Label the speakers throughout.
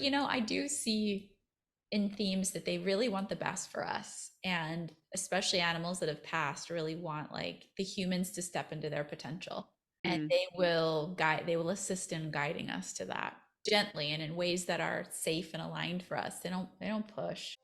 Speaker 1: I do see in themes that they really want the best for us. And especially animals that have passed really want like the humans to step into their potential. And
Speaker 2: Mm.
Speaker 1: they will assist in guiding us to that gently and in ways that are safe and aligned for us. They don't push.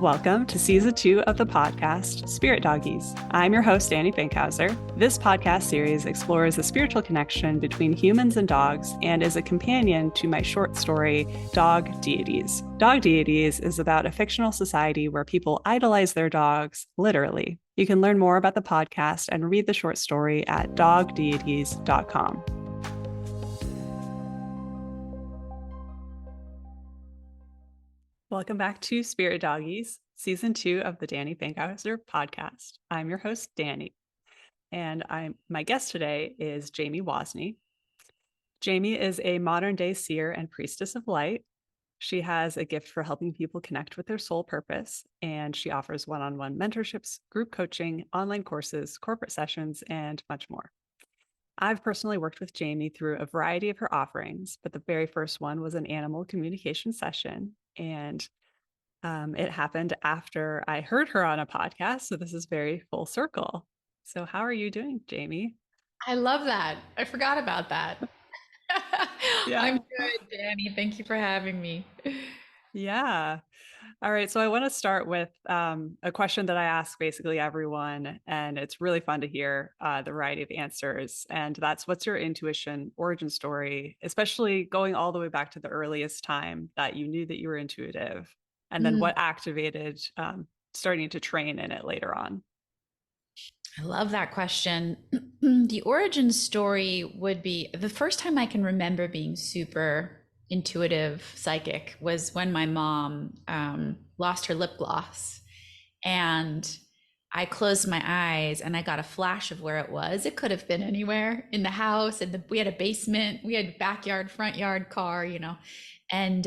Speaker 2: Welcome to season 2 of the podcast, Spirit Doggies. I'm your host, Danny Finkhauser. This podcast series explores the spiritual connection between humans and dogs and is a companion to my short story, Dog Deities. Dog Deities is about a fictional society where people idolize their dogs, literally. You can learn more about the podcast and read the short story at dogdeities.com. Welcome back to Spirit Doggies, season 2 of the Danny Finkhauser podcast. I'm your host, Danny, and my guest today is Jamie Wozny. Jamie is a modern day seer and priestess of light. She has a gift for helping people connect with their soul purpose, and she offers one-on-one mentorships, group coaching, online courses, corporate sessions, and much more. I've personally worked with Jamie through a variety of her offerings, but the very first one was an animal communication session, and it happened after I heard her on a podcast. So this is very full circle. So, how are you doing, Jamie?
Speaker 1: I love that. I forgot about that. I'm
Speaker 2: Yeah.
Speaker 1: good, Danny. Thank you for having me.
Speaker 2: Yeah. All right. So, I want to start with a question that I ask basically everyone. And it's really fun to hear the variety of answers. And that's what's your intuition origin story, especially going all the way back to the earliest time that you knew that you were intuitive? And then
Speaker 1: Mm,
Speaker 2: what activated starting to train in it later on?
Speaker 1: I love that question. The origin story would be the first time I can remember being super intuitive psychic was when my mom lost her lip gloss. And I closed my eyes and I got a flash of where it was. It could have been anywhere in the house. And we had a basement, we had backyard, front yard, car, and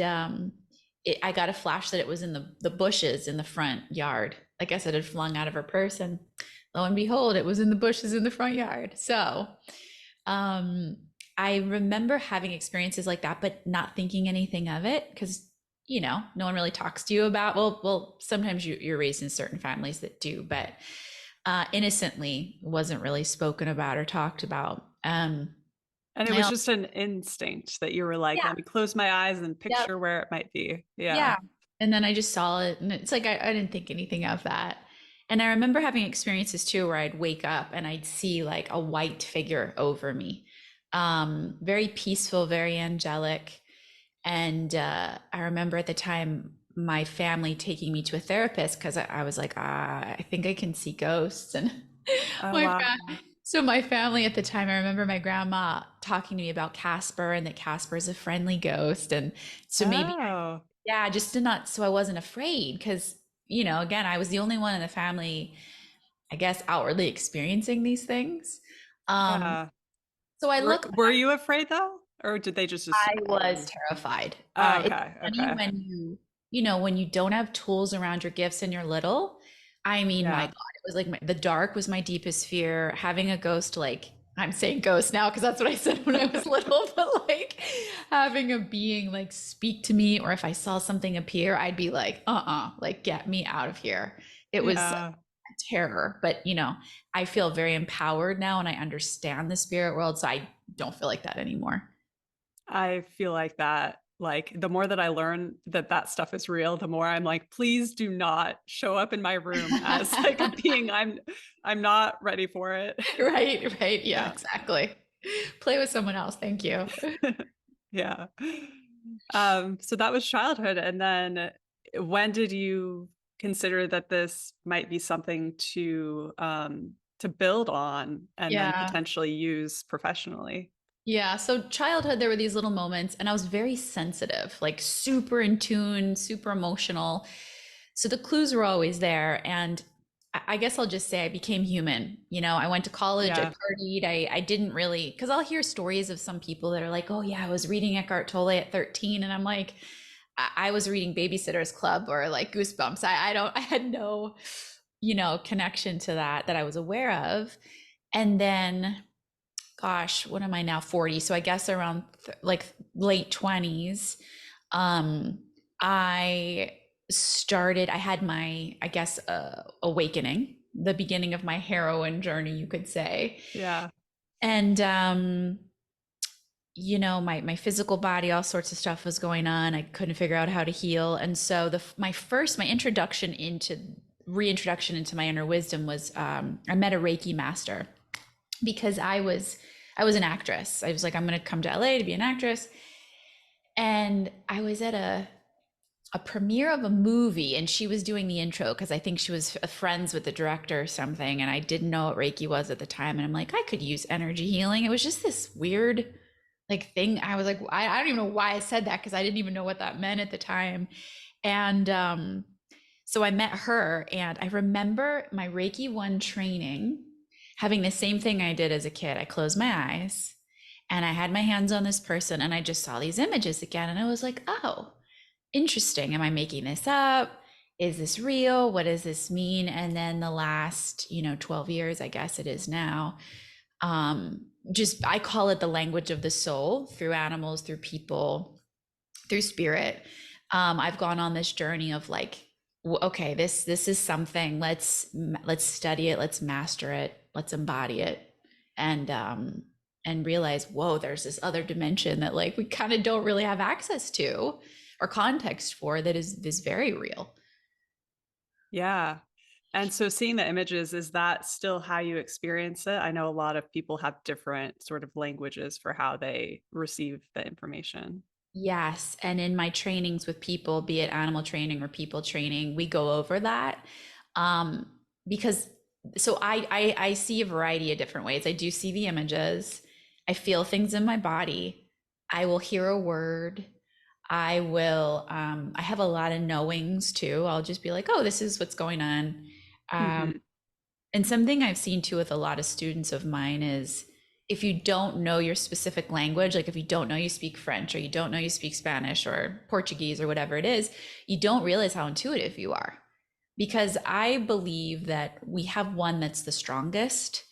Speaker 1: I got a flash that it was in the bushes in the front yard. I guess it had flung out of her purse, and lo and behold, it was in the bushes in the front yard. So um, I remember having experiences like that, but not thinking anything of it because no one really talks to you about. Well, sometimes you're raised in certain families that do, but innocently wasn't really spoken about or talked about.
Speaker 2: And it
Speaker 1: I
Speaker 2: was
Speaker 1: also,
Speaker 2: just an instinct that you were like,
Speaker 1: yeah,
Speaker 2: let me close my eyes and
Speaker 1: yep,
Speaker 2: picture where it might be. Yeah.
Speaker 1: yeah. And then I just saw it, and it's like I didn't think anything of that. And I remember having experiences too where I'd wake up and I'd see like a white figure over me, very peaceful, very angelic. And I remember at the time my family taking me to a therapist because I was like, I think I can see ghosts. And
Speaker 2: Oh,
Speaker 1: my
Speaker 2: wow.
Speaker 1: fa- so my family at the time, I remember my grandma talking to me about Casper and that Casper is a friendly ghost. And so maybe,
Speaker 2: Oh,
Speaker 1: yeah, just to not, so I wasn't afraid because, again, I was the only one in the family, I guess, outwardly experiencing these things. Um,
Speaker 2: yeah.
Speaker 1: so I
Speaker 2: Were
Speaker 1: look
Speaker 2: were you afraid though? Or did they just
Speaker 1: I
Speaker 2: assume that
Speaker 1: was
Speaker 2: you?
Speaker 1: terrified.
Speaker 2: Oh,
Speaker 1: It's
Speaker 2: okay.
Speaker 1: funny
Speaker 2: Okay.
Speaker 1: when when you don't have tools around your gifts and you're little. I mean, my
Speaker 2: Yeah.
Speaker 1: God, it was like the dark was my deepest fear. Having a ghost, like I'm saying ghost now because that's what I said when I was little, but like having a being like speak to me, or if I saw something appear, I'd be like, like get me out of here. It was like
Speaker 2: Yeah.
Speaker 1: terror, but I feel very empowered now and I understand the spirit world, so I don't feel like that anymore.
Speaker 2: I feel like that. Like the more that I learn that that stuff is real, the more I'm like, please do not show up in my room as like a being I'm not ready for it.
Speaker 1: Right, right. Yeah,
Speaker 2: Yeah.
Speaker 1: exactly. Play with someone else. Thank you.
Speaker 2: Yeah. So that was childhood. And then when did you consider that this might be something to build on and then
Speaker 1: Yeah.
Speaker 2: potentially use professionally?
Speaker 1: Yeah. So childhood, there were these little moments, and I was very sensitive, like super in tune, super emotional. So the clues were always there. And I guess I'll just say I became human. I went to college, I
Speaker 2: Yeah.
Speaker 1: partied, I didn't really, because I'll hear stories of some people that are like, oh, yeah, I was reading Eckhart Tolle at 13. And I'm like, I was reading Babysitter's Club or like Goosebumps. I don't, I had no, connection to that I was aware of. And then gosh, what am I now? 40. So I guess around like late 20s, um, I I had my, I guess, awakening, the beginning of my heroine journey, you could say.
Speaker 2: Yeah.
Speaker 1: And, my physical body, all sorts of stuff was going on. I couldn't figure out how to heal. And so my reintroduction into my inner wisdom was, I met a Reiki master because I was an actress. I was like, I'm going to come to LA to be an actress. And I was at a premiere of a movie, and she was doing the intro because I think she was friends with the director or something. And I didn't know what Reiki was at the time. And I'm like, I could use energy healing. It was just this weird like thing. I was like, I don't even know why I said that because I didn't even know what that meant at the time. And so I met her, and I remember my Reiki 1 training having the same thing I did as a kid. I closed my eyes and I had my hands on this person, and I just saw these images again. And I was like, oh, interesting. Am I making this up? Is this real? What does this mean? And then the last, 12 years, I guess it is now, just I call it the language of the soul through animals, through people, through spirit. I've gone on this journey of like, okay, this is something. Let's study it. Let's master it. Let's embody it, and realize, whoa, there's this other dimension that like we kind of don't really have access to or context for that is very real.
Speaker 2: Yeah. And so seeing the images, is that still how you experience it? I know a lot of people have different sort of languages for how they receive the information.
Speaker 1: Yes. And in my trainings with people, be it animal training or people training, we go over that. Because so I see a variety of different ways. I do see the images. I feel things in my body. I will hear a word. I have a lot of knowings too. I'll just be like, oh, this is what's going on. Um,
Speaker 2: Hmm.
Speaker 1: and something I've seen too with a lot of students of mine is if you don't know your specific language, like if you don't know you speak French or you don't know you speak Spanish or Portuguese or whatever it is, you don't realize how intuitive you are. Because I believe that we have one that's the strongest.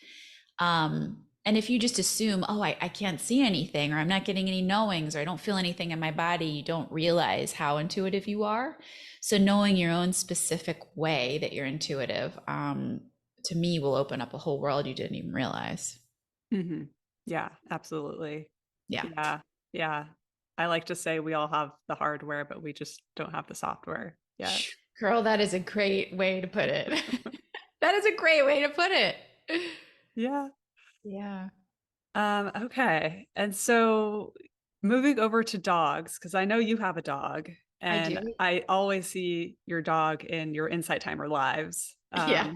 Speaker 1: And if you just assume, oh, I can't see anything, or I'm not getting any knowings, or I don't feel anything in my body, you don't realize how intuitive you are. So knowing your own specific way that you're intuitive, to me, will open up a whole world you didn't even realize.
Speaker 2: Hmm. Yeah, absolutely.
Speaker 1: Yeah.
Speaker 2: Yeah. Yeah. I like to say we all have the hardware, but we just don't have the software yet.
Speaker 1: Girl, that is a great way to put it. That is a great way to put it.
Speaker 2: Yeah.
Speaker 1: Yeah,
Speaker 2: Okay. And so moving over to dogs, because I know you have a dog,
Speaker 1: I
Speaker 2: and
Speaker 1: do.
Speaker 2: I always see your dog in your Insight Timer lives.
Speaker 1: Yeah.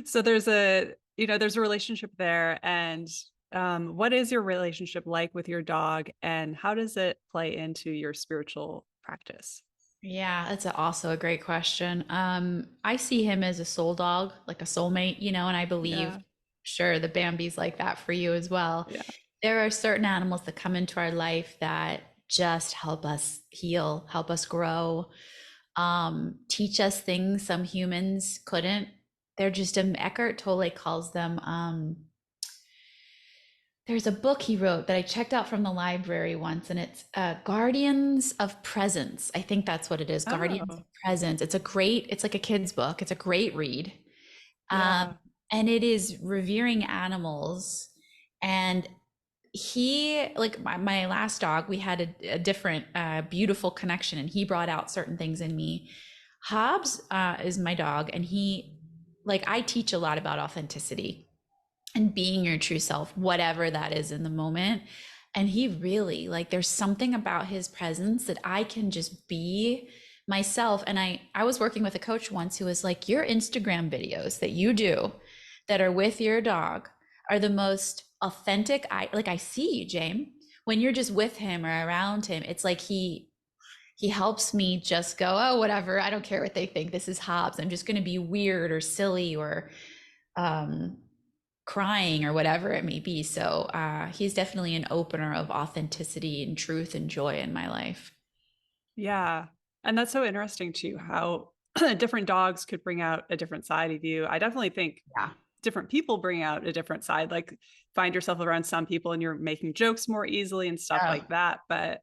Speaker 2: So there's a relationship there. And what is your relationship like with your dog, and how does it play into your spiritual practice?
Speaker 1: Yeah, that's also a great question. I see him as a soul dog, like a soulmate, and I believe,
Speaker 2: Yeah.
Speaker 1: sure, the Bambi's like that for you as well.
Speaker 2: Yeah.
Speaker 1: There are certain animals that come into our life that just help us heal, help us grow, teach us things some humans couldn't. They're just, Eckhart Tolle calls them, there's a book he wrote that I checked out from the library once, and it's Guardians of Presence. I think that's what it is. Guardians of
Speaker 2: Oh,
Speaker 1: Presence. It's like a kid's book. It's a great read. Um,
Speaker 2: yeah.
Speaker 1: and it is revering animals. And like my last dog, we had a different, beautiful connection, and he brought out certain things in me. Hobbes, is my dog, and I teach a lot about authenticity and being your true self, whatever that is in the moment. And he really, like, there's something about his presence that I can just be myself. And I was working with a coach once who was like, your Instagram videos that you do that are with your dog are the most authentic. I see you, James. When you're just with him or around him, it's like he helps me just go, oh, whatever. I don't care what they think. This is Hobbes. I'm just going to be weird or silly or um, crying or whatever it may be. So he's definitely an opener of authenticity and truth and joy in my life.
Speaker 2: Yeah. And that's so interesting too, how different dogs could bring out a different side of you. I definitely think
Speaker 1: Yeah.
Speaker 2: different people bring out a different side. Like find yourself around some people and you're making jokes more easily and stuff
Speaker 1: Oh,
Speaker 2: like that. But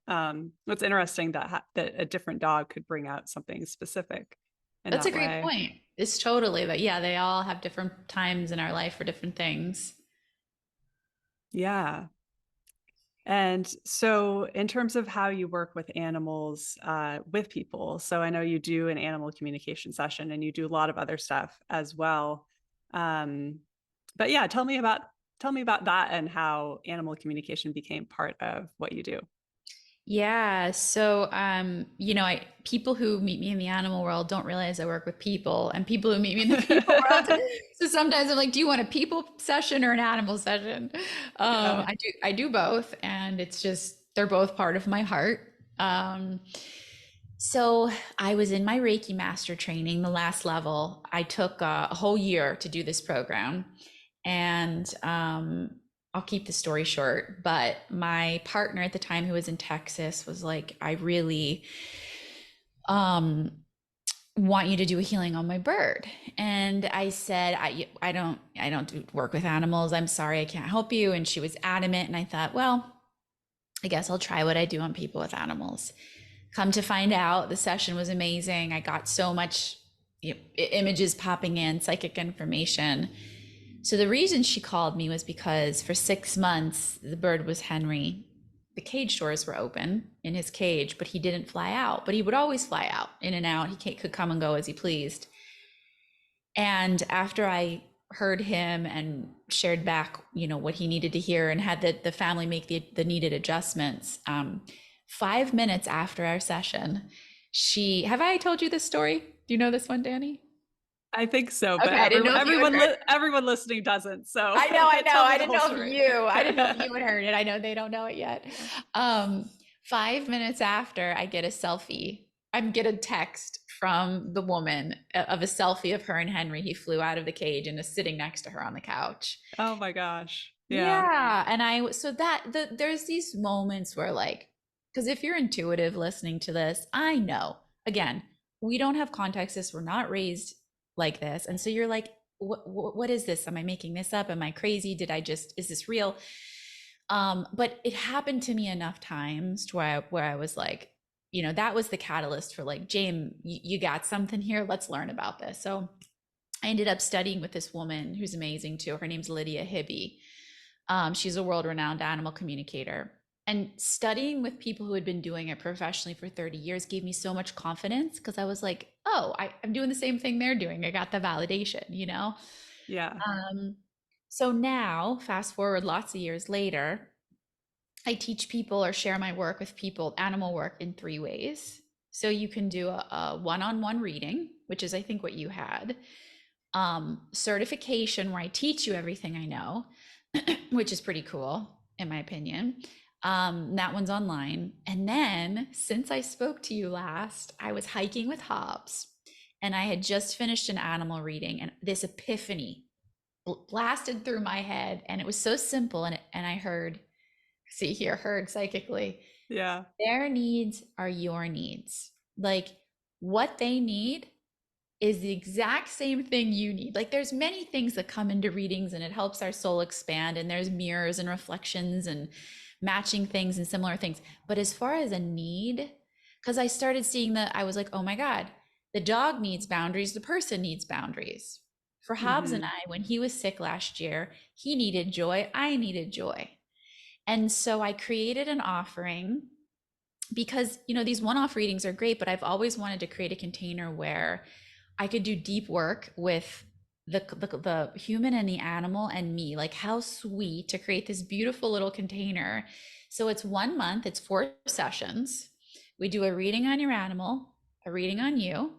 Speaker 2: it's interesting that a different dog could bring out something specific in
Speaker 1: that's a
Speaker 2: that
Speaker 1: great
Speaker 2: way.
Speaker 1: point. It's totally that, yeah, they all have different times in our life for different things.
Speaker 2: Yeah. And so, in terms of how you work with animals, with people, so I know you do an animal communication session and you do a lot of other stuff as well. Um, but yeah, tell me about that and how animal communication became part of what you do.
Speaker 1: Yeah, so people who meet me in the animal world don't realize I work with people, and people who meet me in the people world. So sometimes I'm like, "Do you want a people session or an animal session?"
Speaker 2: Yeah.
Speaker 1: I do both, and it's just they're both part of my heart. So I was in my Reiki master training, the last level. I took a whole year to do this program, and I'll keep the story short. But my partner at the time, who was in Texas, was like, "I really um, want you to do a healing on my bird." And I said, I don't work with animals. I'm sorry, I can't help you." And she was adamant, and I thought, well, I guess I'll try what I do on people with animals. Come to find out, the session was amazing. I got so much images popping in, psychic information. So the reason she called me was because for 6 months, the bird was Henry. The cage doors were open in his cage, but he didn't fly out. But he would always fly out, in and out. He could come and go as he pleased. And after I heard him and shared back, what he needed to hear, and had the family make the needed adjustments, 5 minutes after our session, have I told you this story? Do you know this one, Danny?
Speaker 2: I think so, but
Speaker 1: Okay, I didn't know if you had heard.
Speaker 2: everyone listening doesn't. So
Speaker 1: I know.
Speaker 2: tell me
Speaker 1: I
Speaker 2: the
Speaker 1: didn't
Speaker 2: whole
Speaker 1: know if
Speaker 2: story.
Speaker 1: I didn't know if you had heard it. I know they don't know it yet. Um, 5 minutes after, I get a selfie. I get a text from the woman of a selfie of her and Henry. He flew out of the cage and is sitting next to her on the couch.
Speaker 2: Oh my gosh. Yeah.
Speaker 1: Yeah, and there's these moments where, like, because if you're intuitive listening to this, I know, again, we don't have context. We're not raised like this, and so you're like, what is this? Am I making this up? Am I crazy? Is this real? But it happened to me enough times to where I was like, that was the catalyst for, like, James, you got something here. Let's learn about this. So I ended up studying with this woman who's amazing too. Her name's Lydia Hibby. She's a world-renowned animal communicator. And studying with people who had been doing it professionally for 30 years gave me so much confidence, because I was like, oh, I'm doing the same thing they're doing. I got the validation.
Speaker 2: Yeah.
Speaker 1: Um, so now, fast forward lots of years later, I teach people or share my work with people, animal work, in three ways. So you can do a one-on-one reading, which is, I think, what you had. Certification, where I teach you everything I know, which is pretty cool, in my opinion. That one's online. And then, since I spoke to you last, I was hiking with Hobbes, and I had just finished an animal reading, and this epiphany blasted through my head. And it was so simple. And I heard psychically,
Speaker 2: Yeah.
Speaker 1: their needs are your needs. Like, what they need is the exact same thing you need. Like, there's many things that come into readings, and it helps our soul expand, and there's mirrors and reflections and matching things and similar things. But as far as a need, because I started seeing that, I was like, oh my God, the dog needs boundaries, the person needs boundaries. For Hobbes and
Speaker 2: Hmm.
Speaker 1: I, when he was sick last year, he needed joy, I needed joy. And so I created an offering, because these one-off readings are great, but I've always wanted to create a container where I could do deep work with the human and the animal and me. Like, how sweet to create this beautiful little container. So it's 1 month, it's 4 sessions. We do a reading on your animal, a reading on you,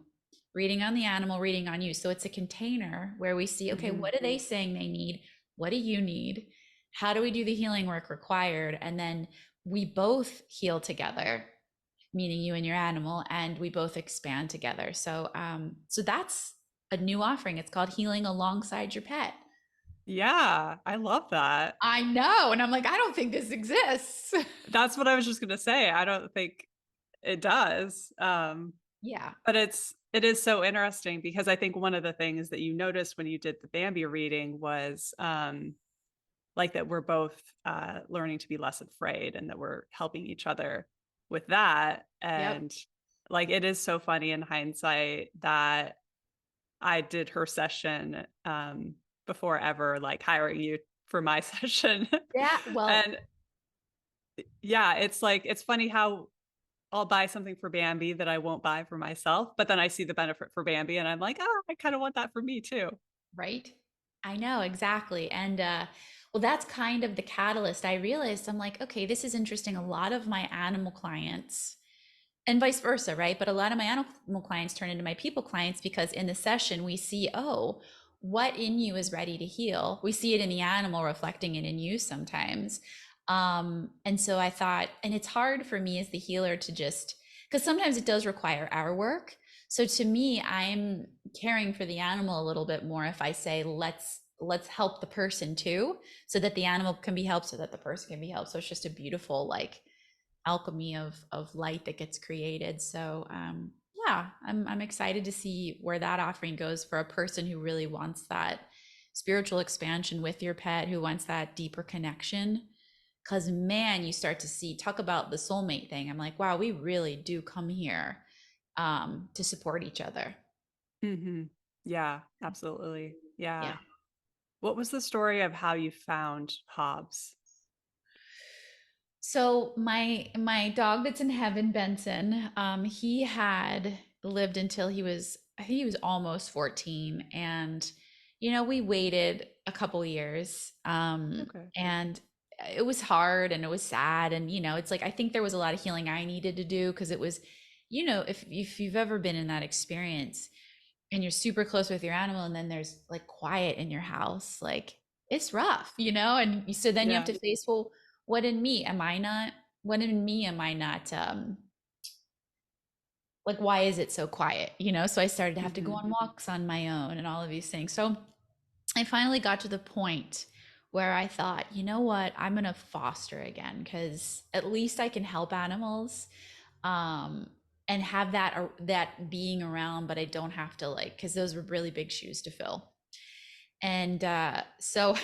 Speaker 1: reading on the animal, reading on you. So it's a container where we see, okay,
Speaker 2: Hmm.
Speaker 1: what are they saying they need? What do you need? How do we do the healing work required? And then we both heal together, meaning you and your animal, and we both expand together. So that's a new offering. It's called Healing Alongside Your Pet.
Speaker 2: Yeah. I love that.
Speaker 1: I know. And I'm like, I don't think this exists.
Speaker 2: That's what I was just gonna say. I don't think it does.
Speaker 1: Yeah.
Speaker 2: But It is so interesting because I think one of the things that you noticed when you did the Bambi reading was like that we're both learning to be less afraid and that we're helping each other with that.
Speaker 1: Yep.
Speaker 2: And like it is so funny in hindsight that I did her session before ever like hiring you for my session.
Speaker 1: Yeah. Well,
Speaker 2: And yeah, it's like it's funny how I'll buy something for Bambi that I won't buy for myself, but then I see the benefit for Bambi and I'm like, oh, I kind of want that for me too.
Speaker 1: right. I know exactly. And well, that's kind of the catalyst. I realized I'm like, okay, this is interesting. A lot of my animal clients and vice versa, right? But a lot of my animal clients turn into my people clients because in the session we see, oh, what in you is ready to heal. We see it in the animal reflecting it in you sometimes. And so I thought, and it's hard for me as the healer to just, because sometimes it does require our work. So to me, I'm caring for the animal a little bit more if I say, let's help the person too, so that the animal can be helped, so that the person can be helped. So it's just a beautiful like alchemy of light that gets created. So yeah, I'm excited to see where that offering goes for a person who really wants that spiritual expansion with your pet, who wants that deeper connection. Because man, you start to see, talk about the soulmate thing. I'm like, wow, we really do come here to support each other.
Speaker 2: Hmm. Yeah, absolutely.
Speaker 1: Yeah.
Speaker 2: Yeah. What was the story of how you found Hobbes?
Speaker 1: So my dog that's in heaven, Benson, he had lived until he was, I think he was almost 14. And, we waited a couple years.
Speaker 2: Okay.
Speaker 1: And it was hard and it was sad. And, it's like I think there was a lot of healing I needed to do because it was, if you've ever been in that experience, and you're super close with your animal and then there's like quiet in your house, like it's rough, and so then you have
Speaker 2: Yeah.
Speaker 1: to face, well, what in me am I not, what in me am I not, like why is it so quiet, so I started to have to go
Speaker 2: Hmm.
Speaker 1: on walks on my own and all of these things. So I finally got to the point where I thought, you know what, I'm gonna foster again because at least I can help animals, um, and have that being around, but I don't have to like, because those were really big shoes to fill. And so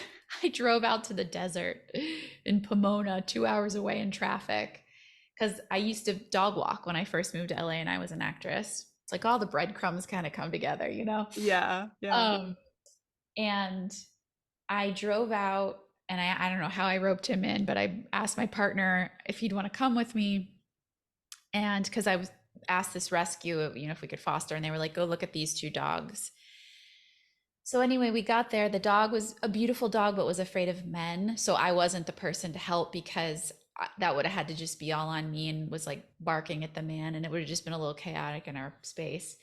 Speaker 1: I drove out to the desert in Pomona, 2 hours away in traffic, because I used to dog walk when I first moved to LA and I was an actress. It's like all the breadcrumbs kind of come together.
Speaker 2: Yeah. Yeah.
Speaker 1: Um, and I drove out and I don't know how I roped him in, but I asked my partner if he'd want to come with me. And because I was asked this rescue, if we could foster, and they were like, go look at these two dogs. So anyway, we got there. The dog was a beautiful dog, but was afraid of men. So I wasn't the person to help because that would have had to just be all on me and was like barking at the man, and it would have just been a little chaotic in our space.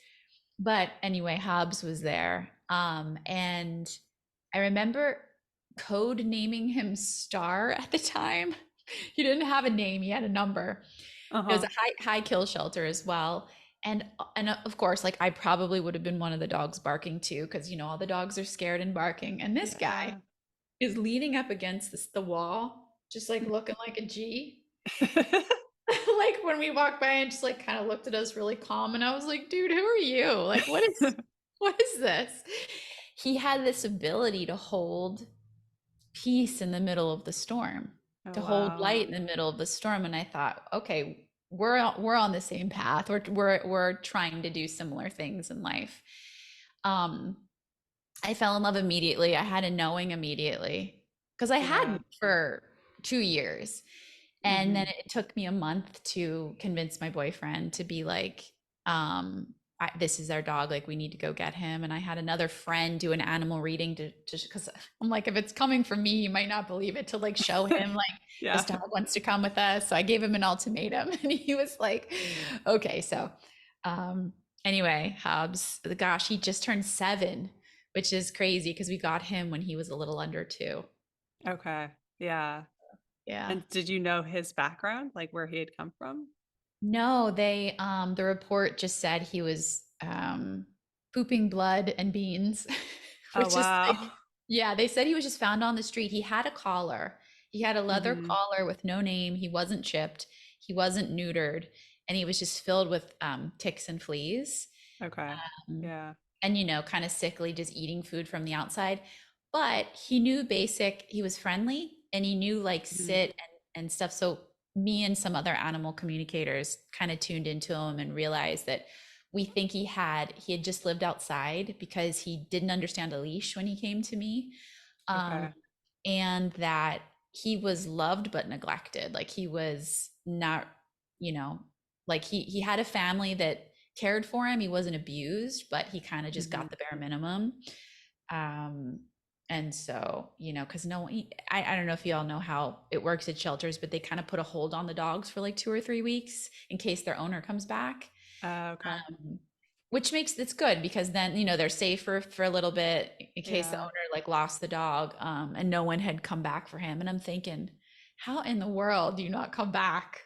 Speaker 1: But anyway, Hobbs was there. And I remember code naming him Star at the time. He didn't have a name, he had a number. It was a
Speaker 2: Uh-huh.
Speaker 1: high kill shelter as well. And of course, like I probably would have been one of the dogs barking too, because all the dogs are scared and barking. And this guy
Speaker 2: Yeah.
Speaker 1: is leaning up against the wall, just like looking like a G. Like when we walked by and just like kind of looked at us really calm. And I was like, dude, who are you? Like, what is this? He had this ability to hold peace in the middle of the storm,
Speaker 2: Oh,
Speaker 1: to hold
Speaker 2: wow.
Speaker 1: light in the middle of the storm. And I thought, okay, we're on the same path. We're trying to do similar things in life. Um, I fell in love immediately. I had a knowing immediately because I
Speaker 2: Yeah.
Speaker 1: hadn't for 2 years. And then
Speaker 2: Hmm.
Speaker 1: it took me a month to convince my boyfriend to be like, this is our dog. Like, we need to go get him. And I had another friend do an animal reading because I'm like, if it's coming from me, you might not believe it, to like show him, like, this
Speaker 2: Yeah.
Speaker 1: dog wants to come with us. So I gave him an ultimatum and he was like, okay. So, um, anyway, Hobbs, gosh, he just turned 7, which is crazy because we got him when he was a little under 2.
Speaker 2: Okay. Yeah.
Speaker 1: Yeah.
Speaker 2: And did you know his background, like where he had come from?
Speaker 1: No, the report just said he was pooping blood and beans,
Speaker 2: Oh,
Speaker 1: which is like,
Speaker 2: wow.
Speaker 1: yeah, they said he was just found on the street. He had a collar. He had a leather
Speaker 2: Hmm.
Speaker 1: collar with no name. He wasn't chipped. He wasn't neutered, and he was just filled with ticks and fleas.
Speaker 2: Okay.
Speaker 1: Um,
Speaker 2: Yeah.
Speaker 1: and kind of sickly, just eating food from the outside. But he knew basic, he was friendly and he knew like
Speaker 2: Mhm.
Speaker 1: sit and stuff. So me and some other animal communicators kind of tuned into him and realized that we think he had just lived outside because he didn't understand a leash when he came to me. Um,
Speaker 2: Okay.
Speaker 1: and that he was loved but neglected. Like he was not, you know, like he had a family that cared for him. He wasn't abused, but he kind of just
Speaker 2: Mhm.
Speaker 1: got the bare minimum. Um, and so, because I don't know if you all know how it works at shelters, but they kind of put a hold on the dogs for like 2 or 3 weeks in case their owner comes back.
Speaker 2: Okay.
Speaker 1: um, which makes it's good because then they're safer for a little bit in case the
Speaker 2: Yeah.
Speaker 1: owner like lost the dog, and no one had come back for him. And I'm thinking, how in the world do you not come back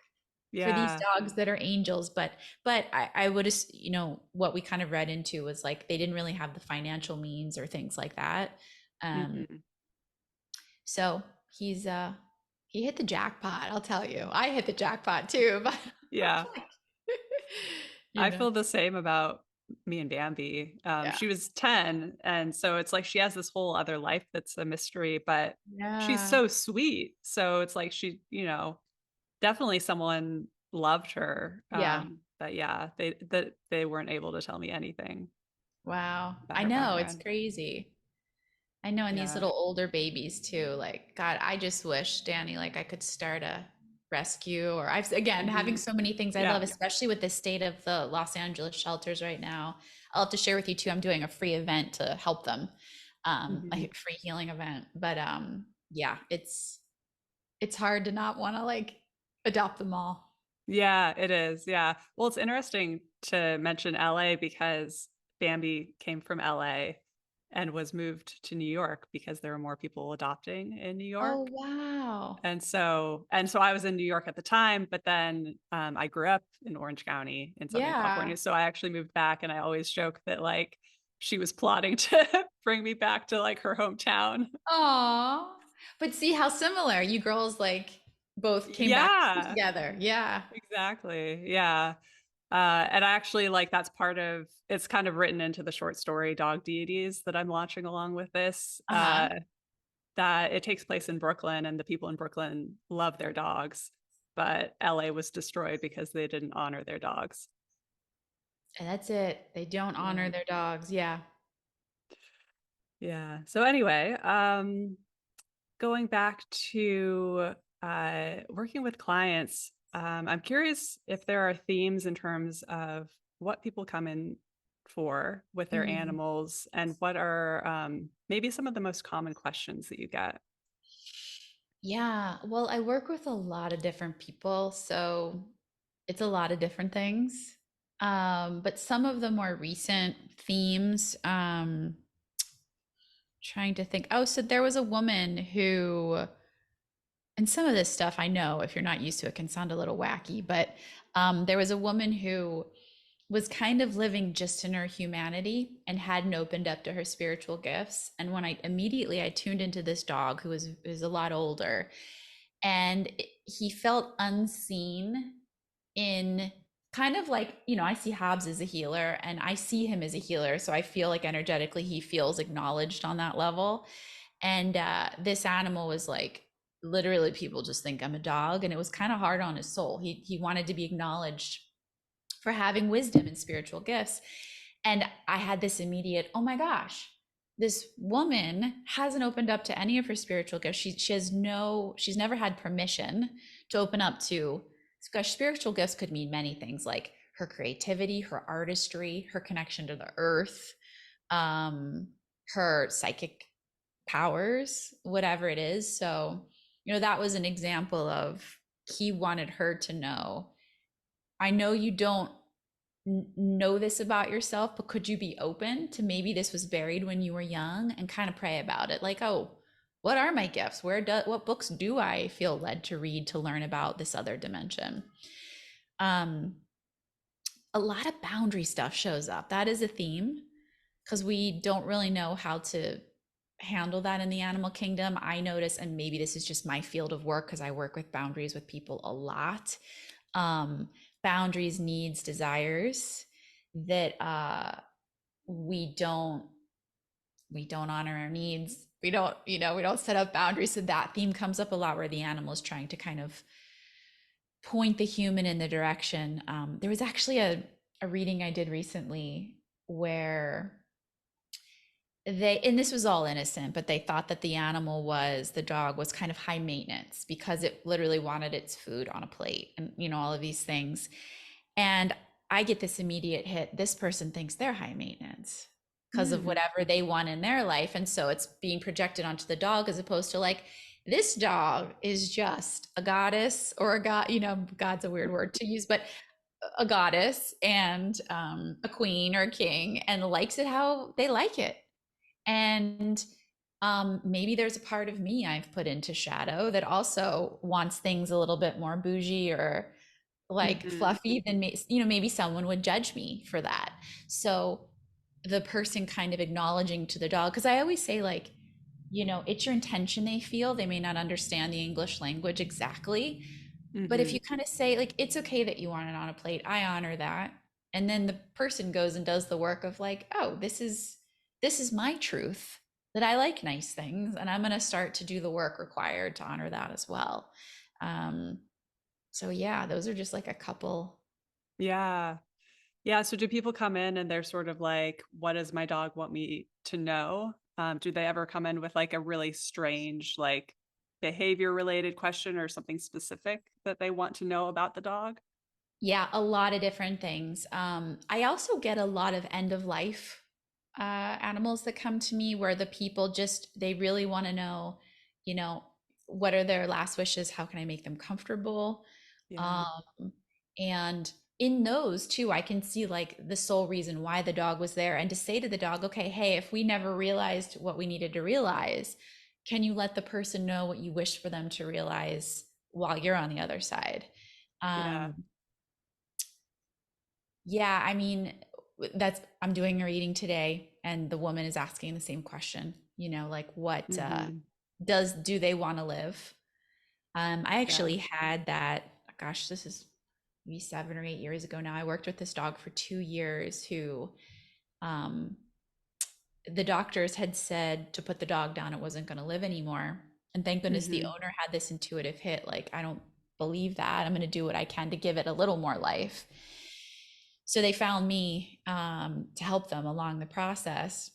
Speaker 1: for these
Speaker 2: Yeah.
Speaker 1: dogs that are angels? But I would what we kind of read into was like they didn't really have the financial means or things like that. um
Speaker 2: Mhm.
Speaker 1: so he hit the jackpot. I'll tell you, I hit the jackpot too. But
Speaker 2: Yeah.
Speaker 1: you
Speaker 2: I
Speaker 1: know
Speaker 2: feel the same about me and Bambi.
Speaker 1: yeah,
Speaker 2: She was 10, and so it's like she has this whole other life that's a mystery, but she's
Speaker 1: yeah,
Speaker 2: so sweet. So it's like she, definitely someone loved her.
Speaker 1: yeah.
Speaker 2: But yeah, they weren't able to tell me anything
Speaker 1: Wow.
Speaker 2: about
Speaker 1: I
Speaker 2: her
Speaker 1: know, it's
Speaker 2: background.
Speaker 1: crazy. I know, and these
Speaker 2: Yeah.
Speaker 1: little older babies too. Like, God, I just wish, Danny, like I could start a rescue, or again, having
Speaker 2: Hmm.
Speaker 1: so many things I love,
Speaker 2: Yeah.
Speaker 1: especially with the state of the Los Angeles shelters right now. I'll have to share with you too. I'm doing a free event to help them,
Speaker 2: Hmm.
Speaker 1: like a free healing event. But yeah, it's hard to not want to like adopt them all.
Speaker 2: Yeah, it is. Yeah. Well, it's interesting to mention LA because Bambi came from LA and was moved to New York because there were more people adopting in New
Speaker 1: Oh,
Speaker 2: York.
Speaker 1: wow.
Speaker 2: And so I was in New York at the time, but then I grew up in Orange County in Southern
Speaker 1: Yeah.
Speaker 2: California. So I actually moved back, and I always joke that like she was plotting to bring me back to like her hometown.
Speaker 1: Aw. But see how similar you girls like both came back
Speaker 2: Yeah,
Speaker 1: together. Yeah.
Speaker 2: exactly. Yeah. And I actually like that's part of it's kind of written into the short story Dog Deities that I'm launching along with this.
Speaker 1: Uh-huh.
Speaker 2: That it takes place in Brooklyn and the people in Brooklyn love their dogs, but LA was destroyed because they didn't honor their dogs.
Speaker 1: And that's it. They don't honor
Speaker 2: Yeah.
Speaker 1: their dogs. Yeah.
Speaker 2: Yeah. So anyway, going back to working with clients, I'm curious if there are themes in terms of what people come in for with their
Speaker 1: Mhm.
Speaker 2: animals and what are maybe some of the most common questions that you get.
Speaker 1: Yeah. Well, I work with a lot of different people, so it's a lot of different things. But some of the more recent themes, trying to think. Oh, so there was a woman who, and some of this stuff I know if you're not used to it can sound a little wacky, but there was a woman who was kind of living just in her humanity and hadn't opened up to her spiritual gifts. And when I tuned into this dog who was a lot older, and he felt unseen in kind of like, I see Hobbes as a healer and I see him as a healer. So I feel like energetically he feels acknowledged on that level. And this animal was like, literally, people just think I'm a dog. And it was kind of hard on his soul. He wanted to be acknowledged for having wisdom and spiritual gifts. And I had this immediate, oh my gosh, this woman hasn't opened up to any of her spiritual gifts. She's never had permission to open up to, gosh, spiritual gifts could mean many things like her creativity, her artistry, her connection to the earth, um, her psychic powers, whatever it is. So, that was an example of he wanted her to know, I know you don't know this about yourself, but could you be open to maybe this was buried when you were young and kind of pray about it? Like, oh, what are my gifts? What books do I feel led to read to learn about this other dimension? Um, a lot of boundary stuff shows up. That is a theme because we don't really know how to handle that in the animal kingdom. I notice, and maybe this is just my field of work because I work with boundaries with people a lot. Um, Boundaries, needs, desires. that we don't we don't honor our needs. We don't, we don't set up boundaries. So that theme comes up a lot where the animal is trying to kind of point the human in the direction. There was actually a reading I did recently where and this was all innocent, but they thought that the dog was kind of high maintenance because it literally wanted its food on a plate and, all of these things. And I get this immediate hit. This person thinks they're high maintenance because of
Speaker 2: Mm.
Speaker 1: whatever they want in their life. And so it's being projected onto the dog as opposed to like, this dog is just a goddess or a god, God's a weird word to use, but a goddess and a queen or a king and likes it how they like it. And maybe there's a part of me I've put into shadow that also wants things a little bit more bougie or like
Speaker 2: Hmm.
Speaker 1: fluffy than maybe someone would judge me for that. So the person kind of acknowledging to the dog, because I always say like, it's your intention they feel. They may not understand the English language exactly, but if
Speaker 2: Hmm.
Speaker 1: you kind of say like, it's okay that you want it on a plate, I honor that. And then the person goes and does the work of like, oh, this is my truth that I like nice things, and I'm going to start to do the work required to honor that as well. Um, so yeah, those are just like a couple.
Speaker 2: Yeah. Yeah. So do people come in and they're sort of like, what does my dog want me to know? Do they ever come in with like a really strange, like behavior related question or something specific that they want to know about the dog?
Speaker 1: Yeah, a lot of different things. I also get a lot of end of life animals that come to me where the people just, they really want to know, you know, what are their last wishes? How can I make them comfortable?
Speaker 2: Yeah.
Speaker 1: Um, and in those too, I can see like the sole reason why the dog was there and to say to the dog, okay, hey, if we never realized what we needed to realize, can you let the person know what you wish for them to realize while you're on the other side?
Speaker 2: Yeah.
Speaker 1: Um, yeah, I mean, I'm doing a reading today, and the woman is asking the same question, like what
Speaker 2: Hmm.
Speaker 1: do they want to live? I
Speaker 2: Yeah.
Speaker 1: actually had that, gosh, this is maybe 7 or 8 years ago now. I worked with this dog for 2 years who um, the doctors had said to put the dog down, it wasn't going to live anymore. And thank goodness the
Speaker 2: Hmm.
Speaker 1: owner had this intuitive hit, like, I don't believe that. I'm going to do what I can to give it a little more life. So they found me to help them along the process.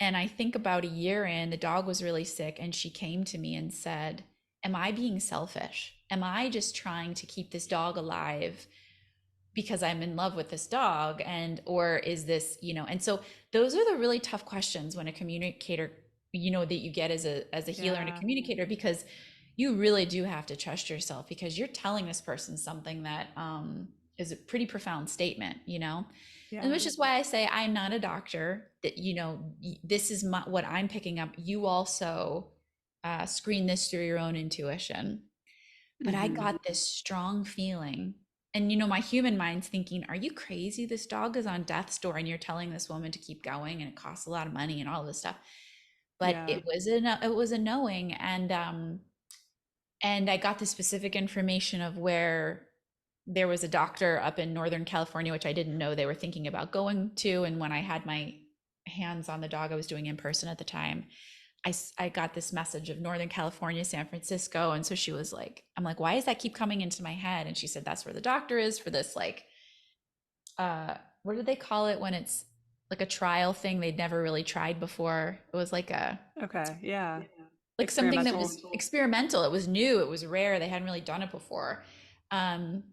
Speaker 1: And I think about a year in, the dog was really sick, and she came to me and said, am I being selfish? Am I just trying to keep this dog alive because I'm in love with this dog? And, or is this, and so those are the really tough questions when a communicator, that you get as a healer and a
Speaker 2: Yeah.
Speaker 1: communicator, because you really do have to trust yourself because you're telling this person something that is a pretty profound statement. And
Speaker 2: Yeah.
Speaker 1: which is why I say I'm not a doctor, that, this is what I'm picking up. You also screen this through your own intuition. But I
Speaker 2: Hmm.
Speaker 1: got this strong feeling. And, my human mind's thinking, are you crazy? This dog is on death's door and you're telling this woman to keep going and it costs a lot of money and all this stuff. But
Speaker 2: Yeah.
Speaker 1: it was a knowing. And I got the specific information of where there was a doctor up in Northern California, which I didn't know they were thinking about going to. And when I had my hands on the dog, I was doing in person at the time. I got this message of Northern California, San Francisco. And so she was like, I'm like, why does that keep coming into my head? And she said, that's where the doctor is for this, like, what do they call it when it's like a trial thing they'd never really tried before? It was
Speaker 2: Okay. Yeah.
Speaker 1: like something that
Speaker 2: Experimental.
Speaker 1: was experimental. It was new. It was rare. They hadn't really done it before. Um,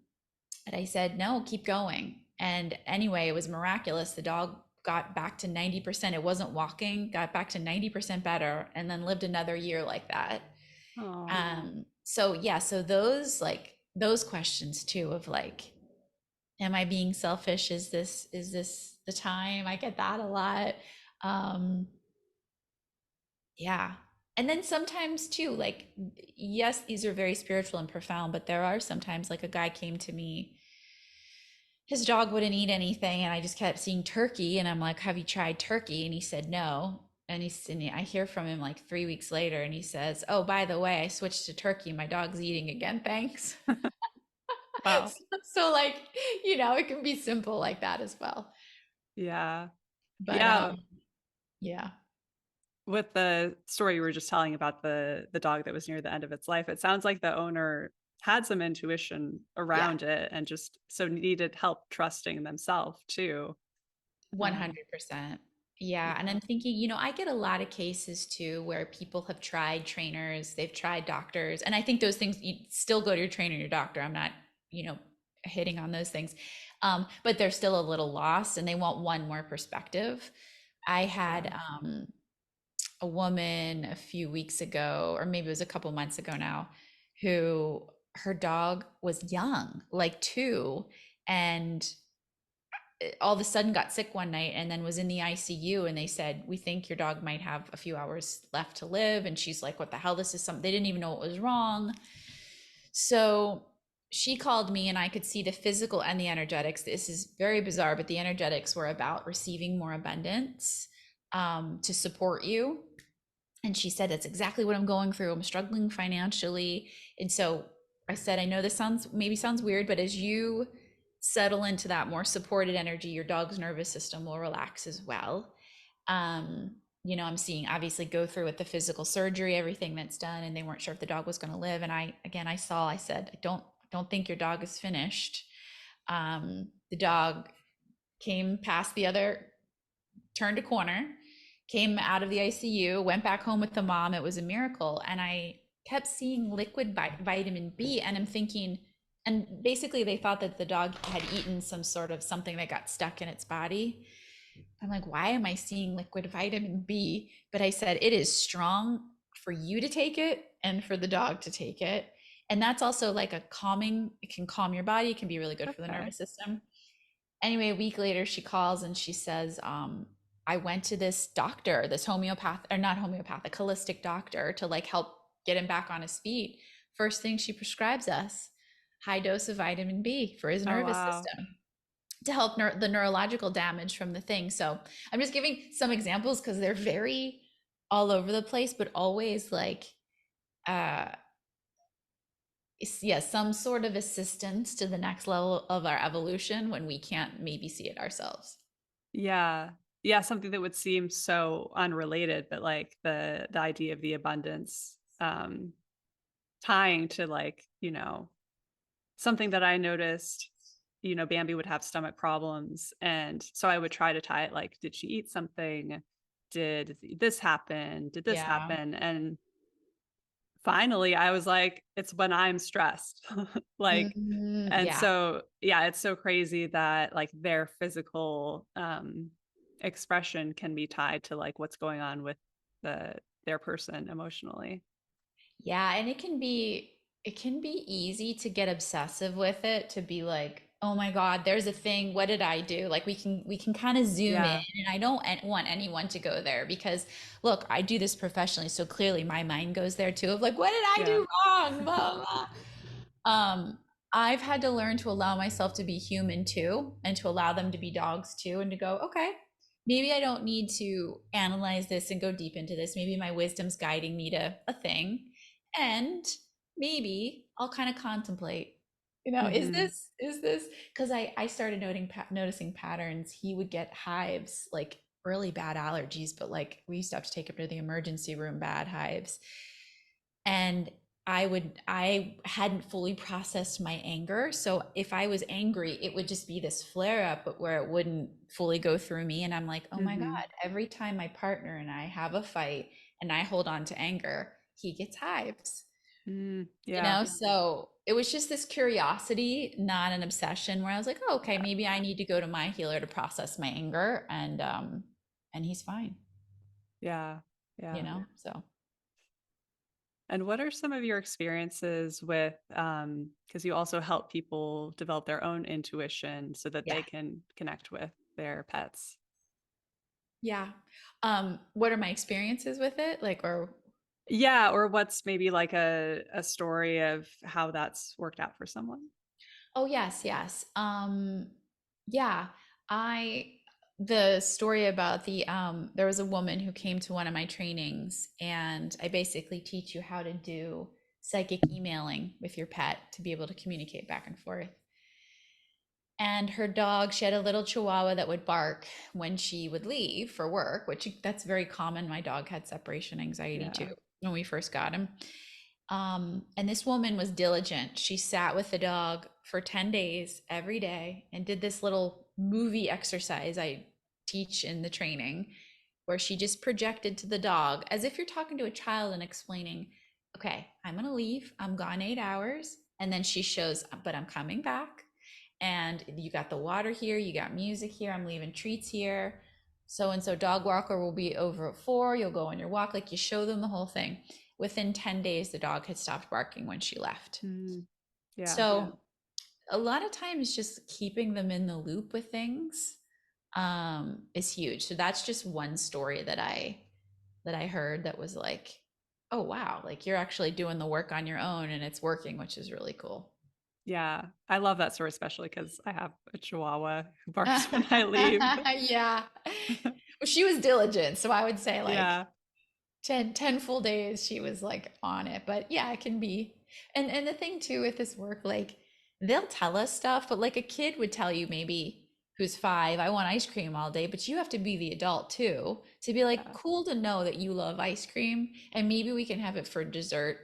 Speaker 1: and I said, no, keep going. And anyway, it was miraculous. The dog got back to 90%. It wasn't walking, got back to 90% better, and then lived another year like that.
Speaker 2: Oh,
Speaker 1: So yeah, so those questions too of like, am I being selfish? Is this the time? I get that a lot. Um, yeah. And then sometimes too, like, yes, these are very spiritual and profound, but there are sometimes like a guy came to me, his dog wouldn't eat anything, and I just kept seeing turkey, and I'm like, have you tried turkey? And he said no. And I hear from him like 3 weeks later, and he says, oh, by the way, I switched to turkey. My dog's eating again. Thanks.
Speaker 2: Wow.
Speaker 1: So like, it can be simple like that as well.
Speaker 2: Yeah.
Speaker 1: But
Speaker 2: Yeah.
Speaker 1: yeah.
Speaker 2: With the story you were just telling about the dog that was near the end of its life, it sounds like the owner had some intuition
Speaker 1: Yeah.
Speaker 2: around it and just so needed help trusting themselves too. Um,
Speaker 1: 100%. Yeah. And
Speaker 2: yeah.
Speaker 1: I'm thinking, I get a lot of cases too where people have tried trainers, they've tried doctors. And I think those things, you still go to your trainer, your doctor. I'm not, you know, hitting on those things. But they're still a little lost and they want one more perspective. I
Speaker 2: Yeah.
Speaker 1: had a woman a few weeks ago, or maybe it was a couple months ago now, who her dog was young, like two, and all of a sudden got sick one night and then was in the ICU, and they said, "We think your dog might have a few hours left to live." And she's like, "What the hell? This is something." They didn't even know what was wrong. So she called me and I could see the physical and the energetics. This is very bizarre, but the energetics were about receiving more abundance, to support you. And she said, "That's exactly what I'm going through. I'm struggling financially." And so I said, "I know this sounds weird, but as you settle into that more supported energy, your dog's nervous system will relax as well." I'm seeing obviously go through with the physical surgery, everything that's done, and they weren't sure if the dog was going to live. And I said, I don't think your dog is finished. The dog came past the other, turned a corner, came out of the ICU, went back home with the mom. It was a miracle. And I kept seeing liquid vitamin B. And I'm thinking, and basically they thought that the dog had eaten some sort of something that got stuck in its body. I'm like, why am I seeing liquid vitamin B? But I said, it is strong for you to take it and for the dog to take it. And that's also like a calming, it can calm your body, it can be really good for the
Speaker 2: Okay.
Speaker 1: nervous system. Anyway, a week later, she calls and she says, I went to this doctor, this homeopath, or not homeopathic, holistic doctor to like help get him back on his feet. First thing she prescribes us, high dose of vitamin B for his
Speaker 2: Oh,
Speaker 1: nervous
Speaker 2: wow.
Speaker 1: system to help the neurological damage from the thing. So I'm just giving some examples because they're very all over the place, but always like, uh, yeah, some sort of assistance to the next level of our evolution when we can't maybe see it ourselves.
Speaker 2: Yeah. Yeah, something that would seem so unrelated, but like the idea of the abundance tying to like, something that I noticed, Bambi would have stomach problems. And so I would try to tie it like, did she eat something? Did this happen? Did this
Speaker 1: Yeah.
Speaker 2: happen? And finally, I was like, it's when I'm stressed. Like, and
Speaker 1: Yeah.
Speaker 2: so, yeah, it's so crazy that like their physical expression can be tied to like what's going on with their person emotionally.
Speaker 1: Yeah, and it can be easy to get obsessive with it, to be like, "Oh my God, there's a thing. What did I do?" Like we can kind of zoom in,
Speaker 2: Yeah.
Speaker 1: and I don't want anyone to go there because look, I do this professionally, so clearly my mind goes there too of like, "What did I
Speaker 2: Yeah.
Speaker 1: do wrong?" Blah, blah. Um, I've had to learn to allow myself to be human too, and to allow them to be dogs too, and to go, okay, maybe I don't need to analyze this and go deep into this. Maybe my wisdom's guiding me to a thing. And maybe I'll kind of contemplate,
Speaker 2: Hmm.
Speaker 1: is this, because I started noticing patterns. He would get hives, like really bad allergies, but like we used to have to take him to the emergency room, bad hives. And I hadn't fully processed my anger. So if I was angry, it would just be this flare up, but where it wouldn't fully go through me. And I'm like, oh my God,
Speaker 2: Hmm.
Speaker 1: every time my partner and I have a fight and I hold on to anger, he gets hives.
Speaker 2: Mm, yeah.
Speaker 1: So it was just this curiosity, not an obsession, where I was like, oh, okay, maybe I need to go to my healer to process my anger, and he's fine,
Speaker 2: Yeah. Yeah.
Speaker 1: so
Speaker 2: And what are some of your experiences with, because you also help people develop their own intuition so that they
Speaker 1: yeah.
Speaker 2: can connect with their pets?
Speaker 1: Yeah. What are my experiences with it? Like, or
Speaker 2: Yeah, or what's maybe like a story of how that's worked out for someone?
Speaker 1: oh yes, yes. Yeah. I the story about there was a woman who came to one of my trainings, and I basically teach you how to do psychic emailing with your pet to be able to communicate back and forth. And her dog, she had a little chihuahua that would bark when she would leave for work, which that's very common. My dog had separation anxiety too
Speaker 2: Yeah.
Speaker 1: when we first got him. And this woman was diligent. She sat with the dog for 10 days every day and did this little movie exercise I teach in the training, where she just projected to the dog as if you're talking to a child and explaining, okay, I'm going to leave. I'm gone 8 hours. And then she shows, but I'm coming back. And you got the water here. You got music here. I'm leaving treats here. So and so dog walker will be over at 4. You'll go on your walk. Like, you show them the whole thing. Within 10 days, the dog had stopped barking when she left.
Speaker 2: Mm, yeah.
Speaker 1: So a lot of times just keeping them in the loop with things is huge. So that's just one story that I heard that was like, oh wow, like you're actually doing the work on your own and it's working, which is really cool.
Speaker 2: Yeah. I love that story, especially because I have a chihuahua who barks when I leave.
Speaker 1: Yeah. Well, she was diligent, so I would say like
Speaker 2: Yeah.
Speaker 1: 10 full days she was like on it. But yeah, it can be. And the thing too with this work, like they'll tell us stuff, but like a kid would tell you, maybe who's 5, I want ice cream all day, but you have to be the adult too to be like,
Speaker 2: Yeah.
Speaker 1: cool to know that you love ice cream and maybe we can have it for dessert